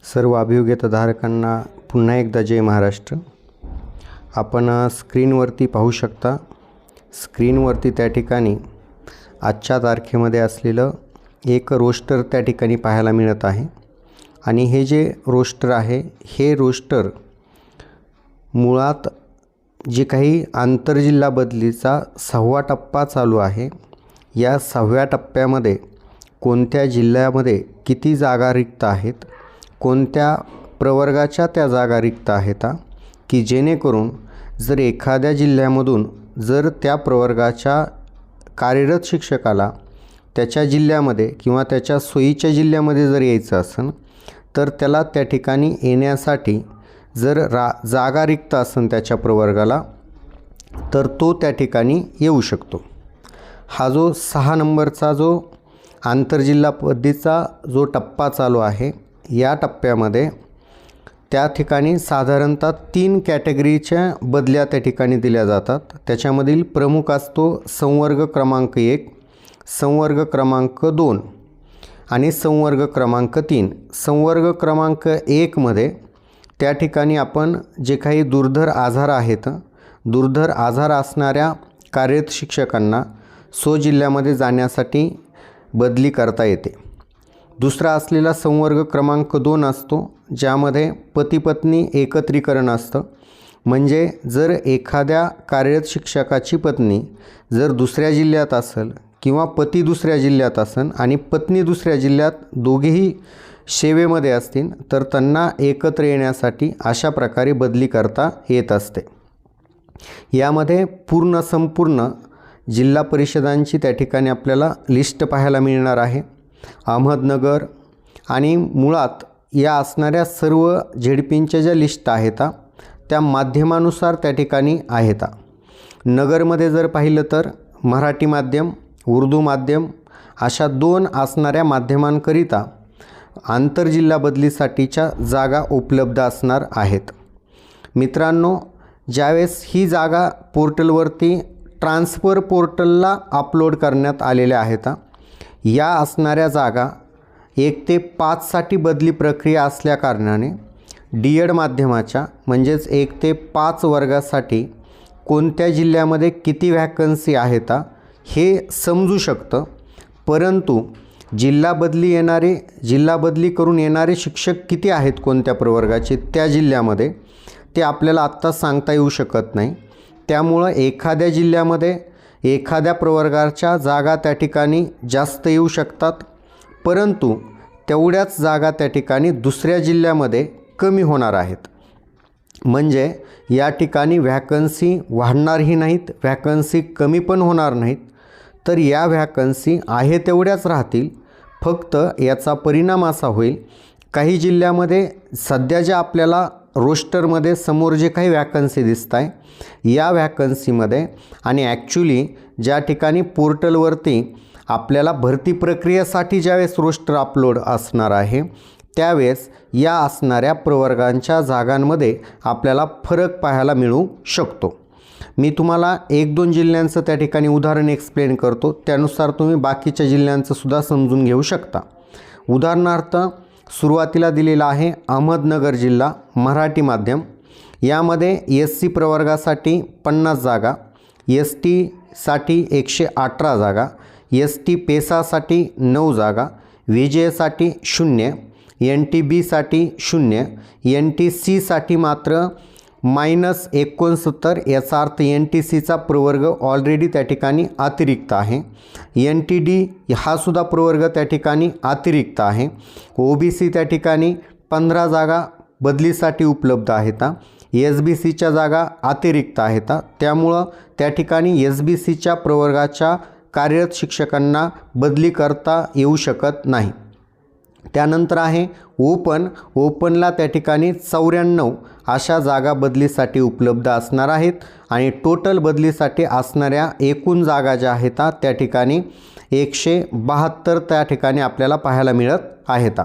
सर्व अभियोग्यताधारकांना पुन्हा एकदा जय महाराष्ट्र। आपण स्क्रीनवरती पाहू शकता। स्क्रीनवरती त्या ठिकाणी आजच्या तारखेमध्ये असलेलं एक रोस्टर त्या ठिकाणी पाहायला मिळत आहे आणि हे जे रोस्टर आहे हे रोस्टर मुळात जे काही आंतरजिल्हा बदलीचा 6वा टप्पा चालू आहे, या 6व्या टप्प्यामध्ये कोणत्या जिल्ह्यामध्ये किती जागा रिक्त आहेत, कोणत्या प्रवर्गाच्या त्या जागा रिक्त आहेत, की जेणेकरून जर एखाद्या जिल्ह्यामधून जर त्या प्रवर्गाच्या कार्यरत शिक्षकाला त्याच्या जिल्ह्यामध्ये किंवा त्याच्या सोयीच्या जिल्ह्यामध्ये जर यायचं असेल तर त्याला त्या ठिकाणी येण्यासाठी जर जागा रिक्त असेल त्याच्या प्रवर्गाला तर तो त्या ठिकाणी येऊ शकतो। हा जो 6 नंबरचा जो आंतरजिल्हा पद्धतीचा जो टप्पा चालू आहे, या टप्प्यामध्ये त्या ठिकाणी साधारणतः 3 कॅटेगरीच्या बदल्या त्या ठिकाणी दिल्या जातात। त्याच्यामधील प्रमुख असतो संवर्ग क्रमांक 1, संवर्ग क्रमांक 2 आणि संवर्ग क्रमांक 3। संवर्ग क्रमांक 1 मध्ये त्या ठिकाणी आपण जे काही दुर्धर आजार आहेत, दुर्धर आजार असणाऱ्या कार्यरत शिक्षकांना जिल्ह्यामध्ये जाण्यासाठी बदली करता येते। दुसरा असलेला संवर्ग क्रमांक 2 असतो, ज्यामध्ये पती पत्नी एकत्रीकरण असतं। म्हणजे जर एखाद्या कार्यरत शिक्षकाची पत्नी जर दुसऱ्या जिल्ह्यात असेल किंवा पती दुसऱ्या जिल्ह्यात असेल आणि पत्नी दुसऱ्या जिल्ह्यात, दोघेही सेवेमध्ये असतील तर त्यांना एकत्र येण्यासाठी अशा प्रकारे बदली करता येत असते। यामध्ये संपूर्ण जिल्हा परिषदांची त्या ठिकाणी आपल्याला लिस्ट पाहायला मिळणार आहे। अहमदनगर आणि मुळात या असणाऱ्या सर्व झेडपींच्या ज्या लिस्ट आहेत त्या माध्यमानुसार त्या ठिकाणी आहेत। नगरमध्ये जर पाहिलं तर मराठी माध्यम, उर्दू माध्यम अशा 2 असणाऱ्या माध्यमांकरिता आंतरजिल्हा बदलीसाठीच्या जागा उपलब्ध असणार आहेत। मित्रांनो, ज्यावेळेस ही जागा पोर्टलवरती ट्रान्सफर पोर्टलला अपलोड करण्यात आलेल्या आहेत, या असणाऱ्या जागा 1 ते 5 साठी बदली प्रक्रिया असल्या कारणाने डी.एड माध्यमाच्या म्हणजेच 1 ते 5 वर्गासाठी कोणत्या जिल्ह्यामध्ये किती व्हॅकन्सी आहेत हे समजू शकतं। परंतु जिल्हा बदली करून येणारे शिक्षक किती आहेत कोणत्या प्रवर्गाचे त्या जिल्ह्यामध्ये ते आपल्याला आत्ता सांगता येऊ शकत नाही। त्यामुळं एखाद्या जिल्ह्यामध्ये एखाद्या प्रवर्गाच्या जागा त्या ठिकाणी जास्त येऊ शकतात, परंतु तेवढ्याच जागा त्या ठिकाणी दुसऱ्या जिल्ह्यामध्ये कमी होणार आहेत। म्हणजे या ठिकाणी व्हॅकन्सी वाढणारही नाहीत, व्हॅकन्सी कमी पण होणार नाहीत, तर या व्हॅकन्सी आहे तेवढ्याच राहतील। फक्त याचा परिणाम असा होईल, काही जिल्ह्यामध्ये सध्या ज्या आपल्याला रोस्टरमध्ये समोर जे काही व्हॅकन्सी दिसत आहे, या व्हॅकन्सीमध्ये आणि ॲक्च्युली ज्या ठिकाणी पोर्टलवरती आपल्याला भरती प्रक्रियेसाठी ज्यावेळेस रोस्टर अपलोड असणार आहे त्यावेळेस या असणाऱ्या प्रवर्गांच्या जागांमध्ये आपल्याला फरक पाहायला मिळू शकतो। मी तुम्हाला 1-2 जिल्ह्यांचं त्या ठिकाणी उदाहरण एक्सप्लेन करतो, त्यानुसार तुम्ही बाकीच्या जिल्ह्यांचं सुद्धा समजून घेऊ शकता। उदाहरणार्थ सुरुवातीला दिलेला आहे अहमदनगर जिल्हा मराठी माध्यम। यामध्ये SC प्रवर्गासाठी 50 जागा, ST साठी 118 जागा, ST पेसासाठी 9 जागा, VJ साठी 0, NTB साठी 0, NTC साठी मात्र -69। याचा अर्थ NTCचा प्रवर्ग ऑलरेडी त्या ठिकाणी अतिरिक्त आहे। NTD हा सुद्धा प्रवर्ग त्या ठिकाणी अतिरिक्त आहे। OBC त्या ठिकाणी 15 जागा बदलीसाठी उपलब्ध आहेत। SBCच्या जागा अतिरिक्त आहेत, त्यामुळं त्या ठिकाणी SBCच्या प्रवर्गाच्या कार्यरत शिक्षकांना बदली करता येऊ शकत नाही। त्यानंतर आहे ओपनला त्या ठिकाणी 94 अशा जागा बदलीसाठी उपलब्ध असणार आहेत आणि टोटल बदलीसाठी असणाऱ्या एकूण जागा ज्या आहेत त्या ठिकाणी 172 त्या ठिकाणी आपल्याला पाहायला मिळत आहेत।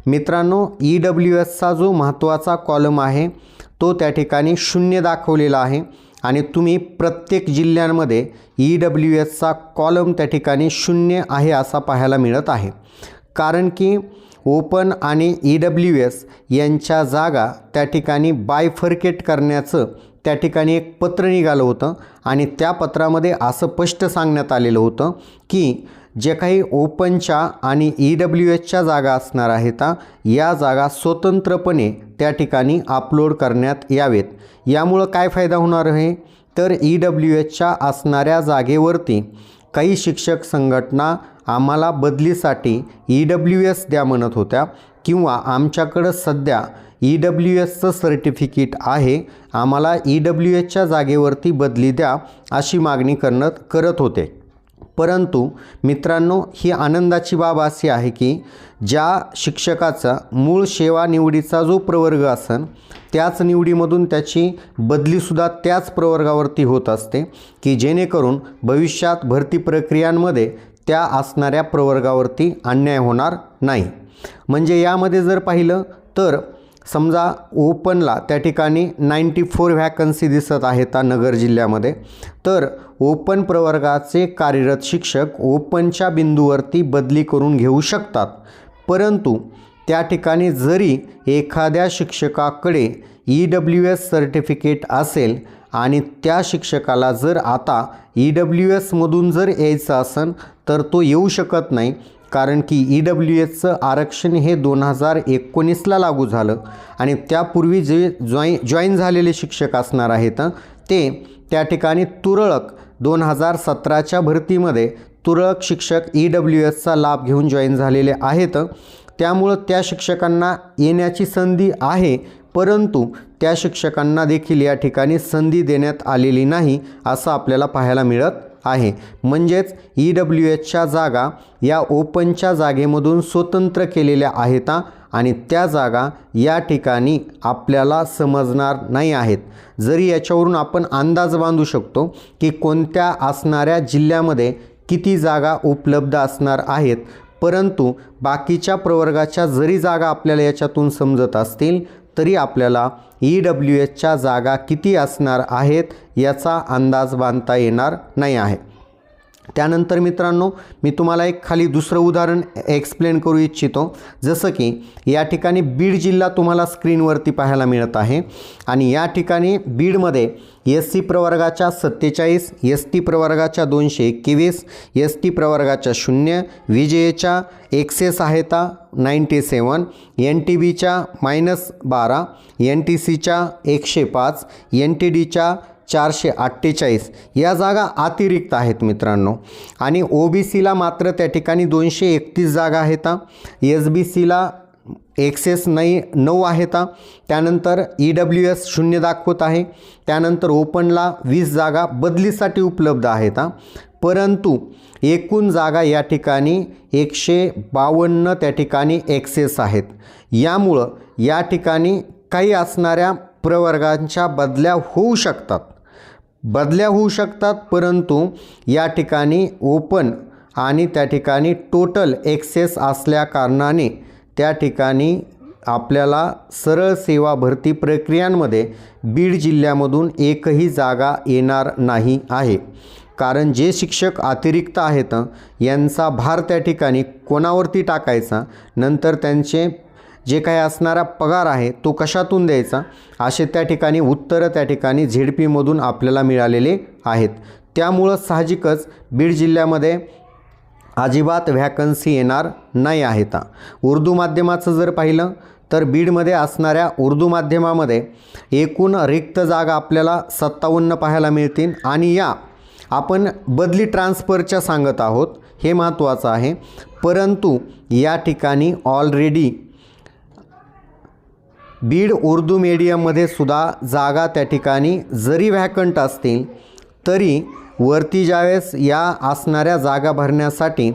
मित्रांनो, EWSचा जो महत्त्वाचा कॉलम आहे तो त्या ठिकाणी 0 दाखवलेला आहे आणि तुम्ही प्रत्येक जिल्ह्यांमध्ये EWSचा कॉलम त्या ठिकाणी 0 आहे असा पाहायला मिळत आहे। कारण की ओपन आणि EWS यांच्या जागा त्या ठिकाणी बायफर्केट करण्याचं त्या ठिकाणी एक पत्र निघालं होतं आणि त्या पत्रामध्ये असं स्पष्ट सांगण्यात आलेलं होतं की जे काही ओपनच्या आणि EWSच्या जागा असणार आहेत या जागा स्वतंत्रपणे त्या ठिकाणी अपलोड करण्यात यावेत. यामुळं काय फायदा होणार आहे तर EWSच्या असणाऱ्या जागेवरती काही शिक्षक संघटना आम्हाला बदलीसाठी EWS द्या म्हणत होत्या किंवा आमच्याकडं सध्या EWSचं सर्टिफिकेट आहे, आम्हाला EWSच्या जागेवरती बदली द्या अशी मागणी करत होते. परंतु मित्रांनो, ही आनंदाची बाब अशी आहे की ज्या शिक्षकाचा मूळ सेवा निवडीचा जो प्रवर्ग असेल त्याच निवडीमधून त्याची बदलीसुद्धा त्याच प्रवर्गावरती होत असते की जेणेकरून भविष्यात भरती प्रक्रियांमध्ये त्या असणाऱ्या प्रवर्गावरती अन्याय होणार नाही. म्हणजे यामध्ये जर पाहिलं तर समजा ओपनला त्या ठिकाणी 94 व्हॅकन्सी दिसत आहेत नगर जिल्ह्यामध्ये, तर ओपन प्रवर्गाचे कार्यरत शिक्षक ओपनच्या बिंदूवरती बदली करून घेऊ शकतात. परंतु त्या ठिकाणी जरी एखाद्या शिक्षकाकडे EWS सर्टिफिकेट असेल आणि त्या शिक्षकाला जर आता EWSमधून जर यायचं असेल तर तो येऊ शकत नाही, कारण की EWSचं आरक्षण हे 2019ला लागू झालं आणि त्यापूर्वी जे जॉईन झालेले शिक्षक असणार आहेत ते त्या ठिकाणी तुरळक 2017च्या भरतीमध्ये तुरळक शिक्षक EWSचा लाभ घेऊन जॉईन झालेले आहेत. त्यामुळं त्या शिक्षकांना येण्याची संधी आहे, परंतु त्या शिक्षकांना देखील या ठिकाणी संधी देण्यात आलेली नाही असं आपल्याला पाहायला मिळत आहे. म्हणजेच EWSच्या जागा या ओपनच्या जागेमधून स्वतंत्र केलेल्या आहेत आणि त्या जागा या ठिकाणी आपल्याला समजणार नाही आहेत. जरी याच्यावरून आपण अंदाज बांधू शकतो की कोणत्या असणाऱ्या जिल्ह्यामध्ये किती जागा उपलब्ध असणार आहेत, परंतु बाकीच्या प्रवर्गाच्या जरी जागा आपल्याला याच्यातून समजत असतील तरी आपल्याला EWSच्या जागा किती असणार आहेत याचा अंदाज बांधता येणार नाही आहे. त्यानंतर मित्रांनो, मी तुम्हाला एक खाली दुसरं उदाहरण एक्सप्लेन करू इच्छितो. जसं की या ठिकाणी बीड जिल्हा तुम्हाला स्क्रीनवरती पाहायला मिळत आहे आणि या ठिकाणी बीडमध्ये SC प्रवर्गाच्या 47, ST प्रवर्गाच्या 221, ST प्रवर्गाच्या 0, विजेच्या एक्सेस आहेत 97, NTBच्या -12, NTCच्या 105, NTDच्या 448 या जागा अतिरिक्त आहेत मित्रांनो. आणि OBCला मात्र त्या ठिकाणी 231 जागा आहेत. SBCला एक्सेस 9 आहेत. त्यानंतर EWS 0 दाखवत आहे. त्यानंतर ओपनला 20 जागा बदलीसाठी उपलब्ध आहेत. परंतु एकूण जागा या ठिकाणी 152 त्या ठिकाणी एक्सेस आहेत. यामुळं या ठिकाणी काही असणाऱ्या प्रवर्गांच्या बदल्या होऊ शकतात, परंतु या ठिकाणी ओपन आणि त्या ठिकाणी टोटल एक्सेस असल्या कारणाने त्या ठिकाणी आपल्याला सरळ सेवा भरती प्रक्रियांमध्ये बीड जिल्ह्यामधून एकही जागा येणार नाही आहे. कारण जे शिक्षक अतिरिक्त आहेत यांचा भार त्या ठिकाणी कोणावरती टाकायचा, नंतर त्यांचे जे काही असणारा पगार आहे तो कशातून द्यायचा, असे त्या ठिकाणी उत्तरं त्या ठिकाणी ZPमधून आपल्याला मिळालेले आहेत. त्यामुळं साहजिकच बीड जिल्ह्यामध्ये अजिबात व्हॅकन्सी येणार नाही आहेत. उर्दू माध्यमाचं जर पाहिलं तर बीडमध्ये असणाऱ्या उर्दू माध्यमामध्ये एकूण रिक्त जागा आपल्याला 57 पाहायला मिळतील आणि या आपण बदली ट्रान्सफरच्या सांगत आहोत, हे महत्त्वाचं आहे. परंतु या ठिकाणी ऑलरेडी बीड उर्दू मीडियममध्ये सुद्धा जागा त्या ठिकाणी जरी व्हॅकंट असतील तरी वरती ज्यावेळेस या असणाऱ्या जागा भरण्यासाठी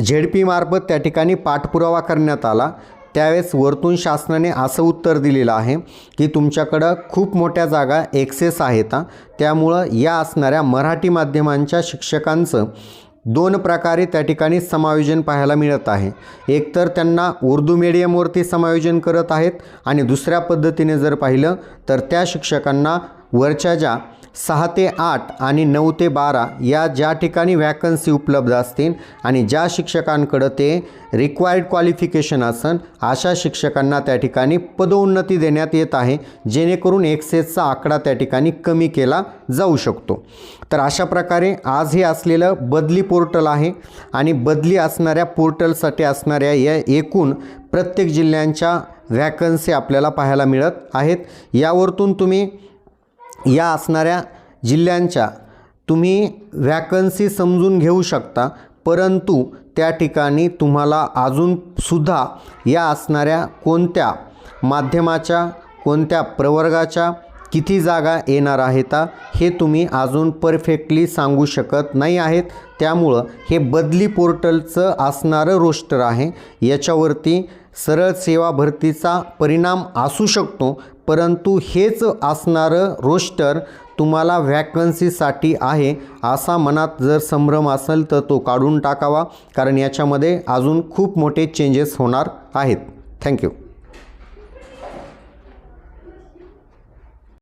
ZP मार्फत त्या ठिकाणी पाठपुरावा करण्यात आला, त्यावेळेस वरतून शासनाने असं उत्तर दिलेलं आहे की तुमच्याकडं खूप मोठ्या जागा एक्सेस आहेत. त्यामुळं या असणाऱ्या मराठी माध्यमांच्या शिक्षकांचं 2 प्रकारे त्या ठिकाणी समायोजन पाहायला मिळत आहे. एकतर त्यांना उर्दू मीडियमवरती समायोजन करत आहेत आणि दुसऱ्या पद्धतीने जर पाहिलं तर त्या शिक्षकांना वरच्या ज्या 6 ते 8 आणि 9 ते 12 या ज्या ठिकाणी वॅकन्सी उपलब्ध असतील आणि ज्या शिक्षकांकडं ते रिक्वायर्ड क्वालिफिकेशन असन अशा शिक्षकांना त्या ठिकाणी पदोन्नती देण्यात येत आहे, जेणेकरून एक्सेसचा आकडा त्या ठिकाणी कमी केला जाऊ शकतो. तर अशा प्रकारे आज हे असलेलं बदली पोर्टल आहे आणि बदली असणाऱ्या पोर्टलसाठी असणाऱ्या या एकूण प्रत्येक जिल्ह्यांच्या वॅकन्सी आपल्याला पाहायला मिळत आहेत. यावरतून तुम्ही या असणाऱ्या जिल्ह्यांच्या तुम्ही वॅकन्सी समजून घेऊ शकता, परंतु त्या ठिकाणी तुम्हाला अजूनसुद्धा या असणाऱ्या कोणत्या माध्यमाच्या कोणत्या प्रवर्गाच्या किती जागा येणार आहेत हे तुम्ही अजून परफेक्टली सांगू शकत नाही आहेत. त्यामुळं हे बदली पोर्टलचं असणारं रोस्टर आहे, याच्यावरती सरळ सेवा भरतीचा परिणाम असू शकतो, परंतु हेच असणारं रोस्टर तुम्हाला वॅकन्सीसाठी आहे असा मनात जर संभ्रम असेल तर तो काढून टाकावा, कारण याच्यामध्ये अजून खूप मोठे चेंजेस होणार आहेत. थँक्यू.